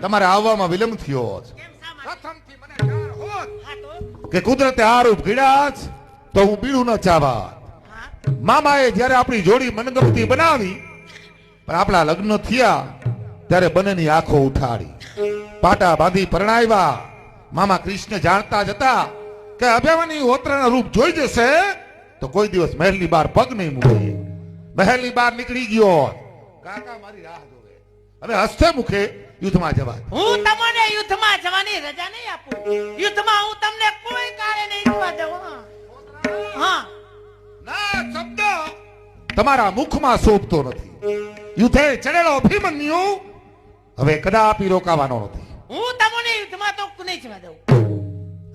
તમારે આવવામાં વિલંબ થયો છે. કેમ શા માટે? પ્રથમથી મને ખ્યાલ હોત હા તો કે કુદરતે આ રૂપ ઘડ્યા જ તો હું બીડું ન ચાવા. હા મામાએ જ્યારે આપણી જોડી મનગમતી બનાવી પણ આપણા લગ્ન થયા ત્યારે બંનેની આંખો ઉઠાડી પાટા બાંધી પરણાવ્યા. મામા કૃષ્ણ જાણતા જ હતા કે અભિમાની હોત્રાના રૂપ જોઈ જશે તો કોઈ દિવસ મહેલની બહાર પગ નહીં મૂકે. મહેલની બહાર નીકળી ગયો. કાકા મારી રાહ જોવે. હવે હસ્તે મુખે યુદ્ધમાં જવા. હું તમને યુદ્ધમાં જવાની રજા નહીં આપું. યુદ્ધમાં હું તમને કોઈ કાળે નહીં જવા દઉં. હા. હા ના શબ્દ તમારા મુખમાં શોભતો નથી. યુદ્ધે ચડેલો અભિમન્યુ હવે કદાપી રોકાવાનો નથી. હું તમને યુદ્ધમાં તો નહીં જવા દઉં.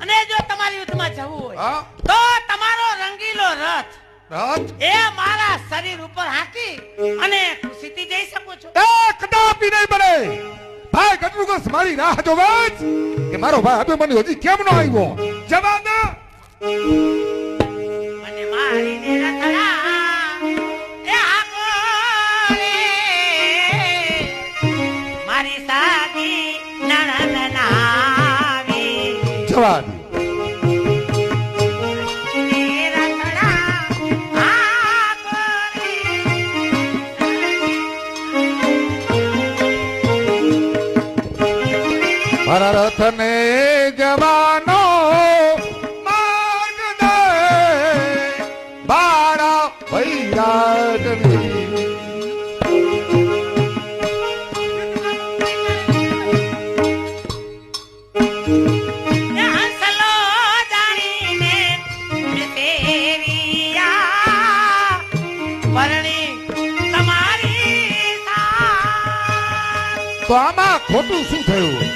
અને જો તમારે યુદ્ધમાં જવું હોય હા? તો તમારો રંગીલો રથ રથ એ મારા શરીર ઉપર હાંકી અને ખુશીથી જઈ શકો છો. એ કદાપી નહીં બને. ભાઈ ગટરુગસ મારી રાહ જોવે છે કે મારો ભાઈ અભિમન્યુ હજી કેમ ન આવ્યો. જવા દે. અને મારીને રથડા એ હાકો રે. મારી સાદી નણંદ નાવી જવા દે. એ રથડા હાકો રે. મારા રથને જવાનો માર્ગ દે બાળા વૈરાગની. એ હંસલો જાણીને મેતેરિયા પરણી તમારી સાથ. તો આમાં ખોટું શું થયું?